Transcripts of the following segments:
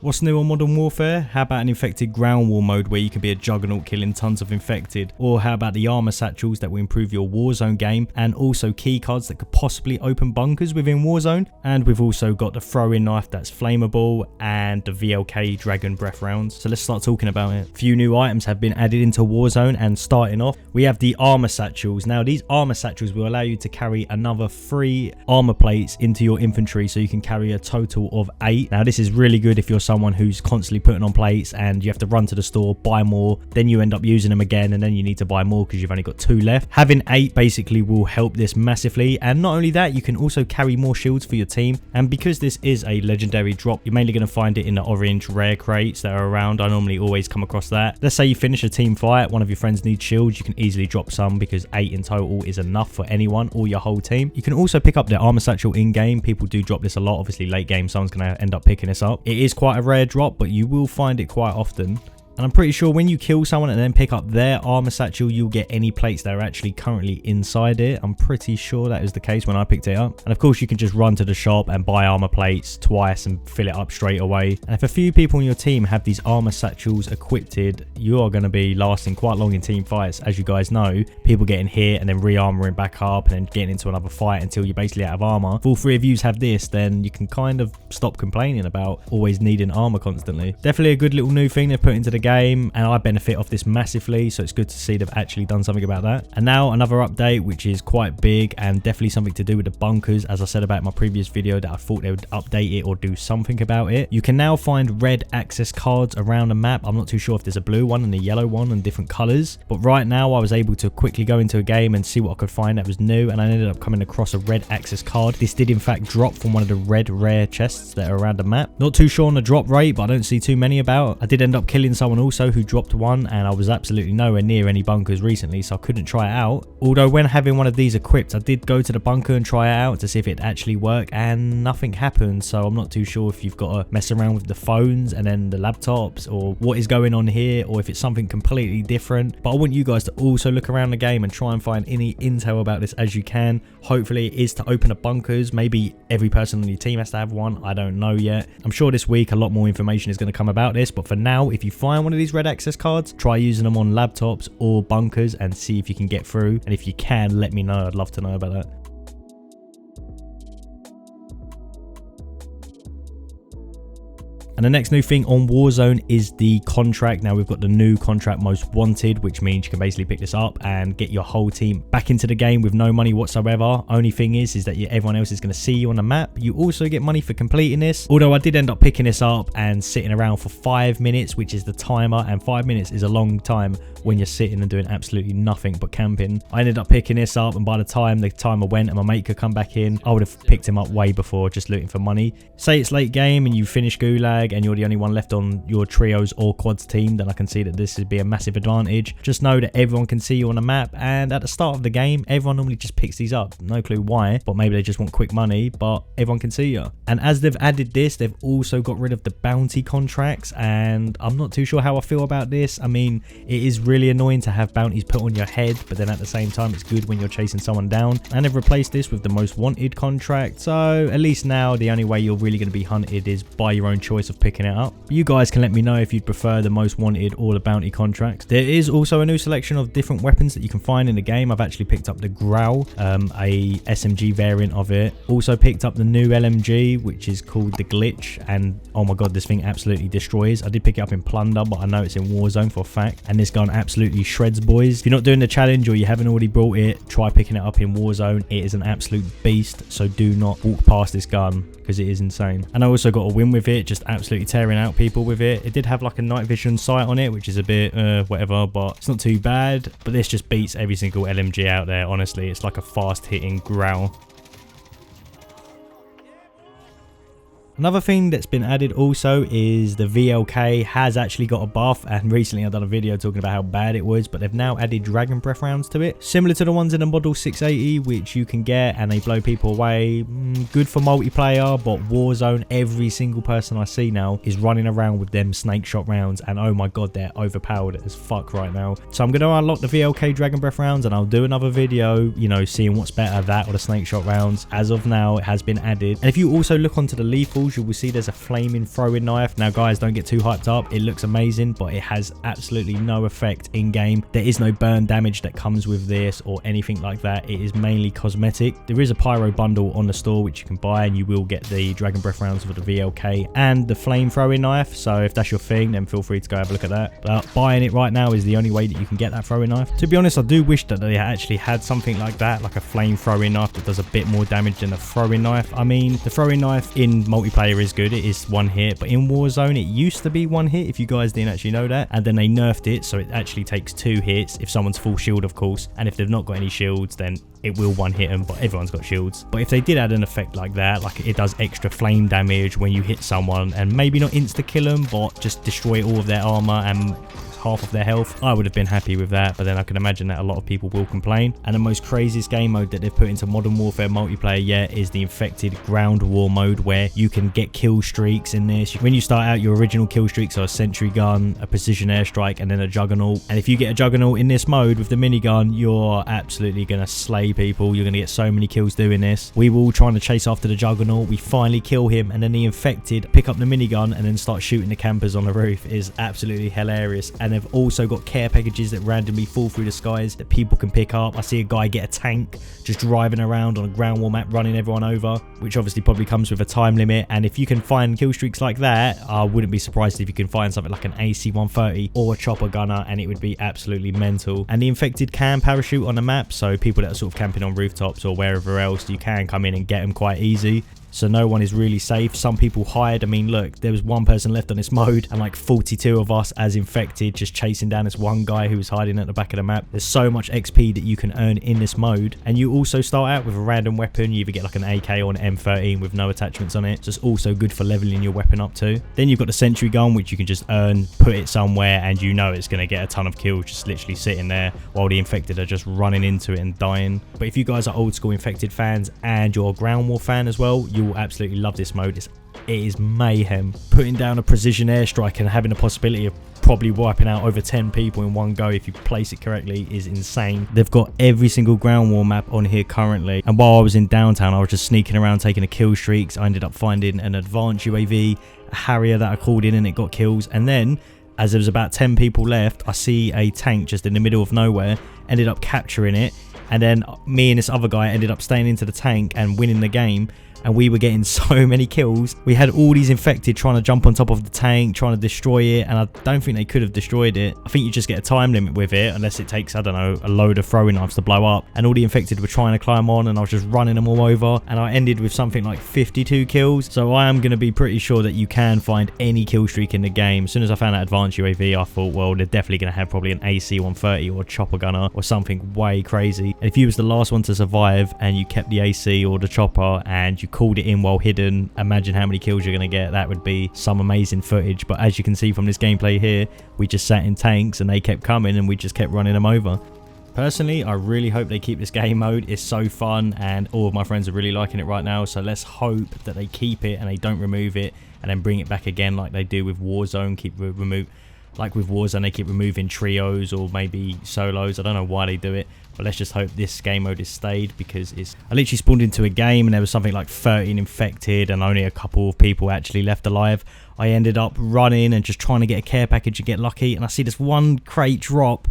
What's new on Modern Warfare? How about an infected ground war mode where you can be a juggernaut killing tons of infected? Or how about the Armour Satchels that will improve your Warzone game, and also keycards that could possibly open bunkers within Warzone? And we've also got the throwing knife that's flammable and the VLK Dragon Breath rounds. So let's start talking about it. A few new items have been added into Warzone, and starting off, we have the Armour Satchels. Now these Armour Satchels will allow you to carry another 3 armor plates into your infantry, so you can carry a total of 8. Now this is really good if you're someone who's constantly putting on plates and you have to run to the store, buy more, then you end up using them again, and then you need to buy more because you've only got 2 left. Having 8 basically will help this massively, and not only that, you can also carry more shields for your team. And because this is a legendary drop, you're mainly going to find it in the orange rare crates that are around. I normally always come across that. Let's say you finish a team fight, one of your friends needs shields, you can easily drop some because 8 in total is enough for anyone or your whole team. You can also pick up the Armour Satchel in game. People do drop this a lot. Obviously late game someone's going to end up picking this up. It is quite a rare drop, but you will find it quite often. And I'm pretty sure when you kill someone and then pick up their Armour Satchel, you'll get any plates that are actually currently inside it. I'm pretty sure that is the case when I picked it up. And of course, you can just run to the shop and buy armor plates twice and fill it up straight away. And if a few people in your team have these Armour Satchels equipped, you are going to be lasting quite long in team fights. As you guys know, people getting hit and then re-armoring back up and then getting into another fight until you're basically out of armor. If all 3 of you have this, then you can kind of stop complaining about always needing armor constantly. Definitely a good little new thing they've put into the game, and I benefit off this massively, so it's good to see they've actually done something about that. And now another update which is quite big and definitely something to do with the bunkers. As I said about my previous video, that I thought they would update it or do something about it. You can now find red access cards around the map. I'm not too sure if there's a blue one and a yellow one and different colors, but right now I was able to quickly go into a game and see what I could find that was new, and I ended up coming across a red access card. This did in fact drop from one of the red rare chests that are around the map. Not too sure on the drop rate, but I don't see too many about. I did end up killing someone also who dropped one, and I was absolutely nowhere near any bunkers recently, so I couldn't try it out. Although when having one of these equipped, I did go to the bunker and try it out to see if it actually worked, and nothing happened. So I'm not too sure if you've got to mess around with the phones and then the laptops, or what is going on here, or if it's something completely different. But I want you guys to also look around the game and try and find any intel about this as you can. Hopefully it is to open up bunkers. Maybe every person on your team has to have one. I don't know yet. I'm sure this week a lot more information is going to come about this, but for now, if you find one of these red access cards, try using them on laptops or bunkers and see if you can get through. And if you can, let me know. I'd love to know about that. And the next new thing on Warzone is the contract. Now we've got the new contract Most Wanted, which means you can basically pick this up and get your whole team back into the game with no money whatsoever. Only thing is that everyone else is going to see you on the map. You also get money for completing this. Although I did end up picking this up and sitting around for 5 minutes, which is the timer. And 5 minutes is a long time when you're sitting and doing absolutely nothing but camping. I ended up picking this up, and by the time the timer went and my mate could come back in, I would have picked him up way before, just looking for money. Say it's late game and you finish Gulag and you're the only one left on your trios or quads team, then I can see that this would be a massive advantage. Just know that everyone can see you on the map, and at the start of the game everyone normally just picks these up. No clue why, but maybe they just want quick money, but everyone can see you. And as they've added this, they've also got rid of the bounty contracts, and I'm not too sure how I feel about this. I mean, it is really annoying to have bounties put on your head, but then at the same time it's good when you're chasing someone down. And they've replaced this with the Most Wanted contract, so at least now the only way you're really going to be hunted is by your own choice of picking it up. You guys can let me know if you'd prefer the Most Wanted or the bounty contracts. There is also a new selection of different weapons that you can find in the game. I've actually picked up the Growl, a SMG variant of it. Also picked up the new LMG, which is called the Glitch, and oh my god, this thing absolutely destroys. I did pick it up in Plunder, but I know it's in Warzone for a fact, and this gun absolutely shreds, boys. If you're not doing the challenge or you haven't already bought it, try picking it up in Warzone. It is an absolute beast, so do not walk past this gun because it is insane. And I also got a win with it, just absolutely tearing out people with it. It did have like a night vision sight on it, which is a bit whatever, but it's not too bad. But this just beats every single LMG out there, honestly. It's like a fast hitting Growl. Another thing that's been added also is the VLK has actually got a buff, and recently I've done a video talking about how bad it was, but they've now added Dragon Breath rounds to it, similar to the ones in the Model 680, which you can get and they blow people away. Good for multiplayer, but Warzone, every single person I see now is running around with them snake shot rounds, and oh my god, they're overpowered as fuck right now. So I'm going to unlock the VLK Dragon Breath rounds and I'll do another video, you know, seeing what's better, that or the snake shot rounds. As of now, it has been added. And if you also look onto the lethals, controls, you will see there's a flaming throwing knife. Now guys, don't get too hyped up. It looks amazing, but it has absolutely no effect in game. There is no burn damage that comes with this or anything like that. It is mainly cosmetic. There is a pyro bundle on the store which you can buy, and you will get the Dragon Breath rounds for the VLK and the flame throwing knife. So if that's your thing, then feel free to go have a look at that. But buying it right now is the only way that you can get that throwing knife. To be honest, I do wish that they actually had something like that, like a flame throwing knife that does a bit more damage than a throwing knife. I mean, the throwing knife in multiplayer is good. It is one hit, but in Warzone it used to be one hit, if you guys didn't actually know that, and then they nerfed it so it actually takes 2 hits if someone's full shield, of course, and if they've not got any shields then it will one hit them, but everyone's got shields. But if they did add an effect like that, like it does extra flame damage when you hit someone, and maybe not insta kill them but just destroy all of their armor and half of their health, I would have been happy with that. But then I can imagine that a lot of people will complain. And the most craziest game mode that they've put into Modern Warfare multiplayer yet is the infected ground war mode, where you can get kill streaks in this. When you start out, your original kill streaks are a sentry gun, a precision airstrike, and then a juggernaught. And if you get a juggernaught in this mode with the minigun, you're absolutely gonna slay people. You're gonna get so many kills doing this. We were all trying to chase after the juggernaught. We finally kill him, and then the infected pick up the minigun and then start shooting the campers on the roof. It is absolutely hilarious. And they've also got care packages that randomly fall through the skies that people can pick up. I see a guy get a tank just driving around on a ground war map running everyone over, which obviously probably comes with a time limit. And if you can find kill streaks like that, I wouldn't be surprised if you can find something like an AC-130 or a chopper gunner, and it would be absolutely mental. And the infected can parachute on the map, so people that are sort of camping on rooftops or wherever else, you can come in and get them quite easy. So no one is really safe. Some people hide. I mean, look, there was one person left on this mode and like 42 of us as infected just chasing down this one guy who was hiding at the back of the map. There's so much XP that you can earn in this mode, and you also start out with a random weapon. You either get like an AK or an M13 with no attachments on it, so it's also good for leveling your weapon up too. Then you've got the sentry gun, which you can just earn, put it somewhere, and you know it's going to get a ton of kills just literally sitting there while the infected are just running into it and dying. But if you guys are old school infected fans and you're a ground war fan as well, you will absolutely love this mode. It is mayhem. Putting down a precision airstrike and having the possibility of probably wiping out over 10 people in one go if you place it correctly is insane. They've got every single ground war map on here currently, and while I was in downtown I was just sneaking around taking the kill streaks. I ended up finding an advanced UAV, a Harrier that I called in, and it got kills. And then as there was about 10 people left, I see a tank just in the middle of nowhere, ended up capturing it, and then me and this other guy ended up staying into the tank and winning the game. And we were getting so many kills. We had all these infected trying to jump on top of the tank, trying to destroy it, and I don't think they could have destroyed it. I think you just get a time limit with it, unless it takes, I don't know, a load of throwing knives to blow up. And all the infected were trying to climb on, and I was just running them all over, and I ended with something like 52 kills. So I am going to be pretty sure that you can find any kill streak in the game. As soon as I found that advanced UAV, I thought, well, they're definitely going to have probably an AC-130 or a chopper gunner or something way crazy. And if you was the last one to survive and you kept the AC or the chopper and you called it in while hidden, imagine how many kills you're going to get. That would be some amazing footage. But as you can see from this gameplay here, we just sat in tanks and they kept coming and we just kept running them over. Personally, I really hope they keep this game mode. It's so fun and all of my friends are really liking it right now, so let's hope that they keep it and they don't remove it and then bring it back again like they do with Warzone. Like with Warzone, they keep removing trios or maybe solos. I don't know why they do it, but let's just hope this game mode is stayed, because I literally spawned into a game and there was something like 13 infected and only a couple of people actually left alive. I ended up running and just trying to get a care package and get lucky, and I see this one crate drop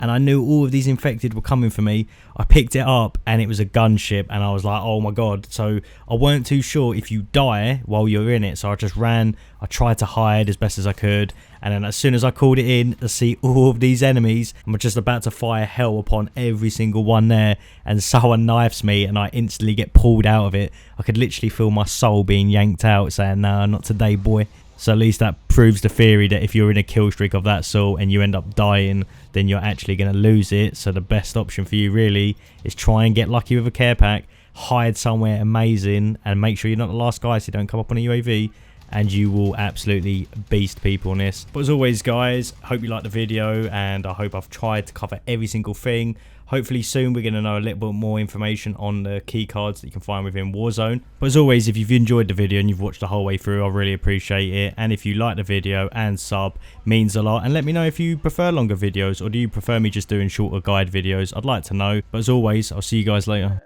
and I knew all of these infected were coming for me. I picked it up and it was a gunship, and I was like, oh my god. So I weren't too sure if you die while you're in it, so I just ran. I tried to hide as best as I could, and then as soon as I called it in, I see all of these enemies. I'm just about to fire hell upon every single one there, and someone knifes me and I instantly get pulled out of it. I could literally feel my soul being yanked out, saying, nah, not today, boy. So at least that proves the theory that if you're in a kill streak of that sort and you end up dying, then you're actually going to lose it. So the best option for you really is try and get lucky with a care pack, hide somewhere amazing, and make sure you're not the last guy so you don't come up on a UAV, and you will absolutely beast people on this. But as always, guys, hope you liked the video, and I hope I've tried to cover every single thing. Hopefully soon we're going to know a little bit more information on the key cards that you can find within Warzone. But as always, if you've enjoyed the video and you've watched the whole way through, I really appreciate it. And if you like the video and sub, means a lot. And let me know if you prefer longer videos, or do you prefer me just doing shorter guide videos? I'd like to know. But as always, I'll see you guys later.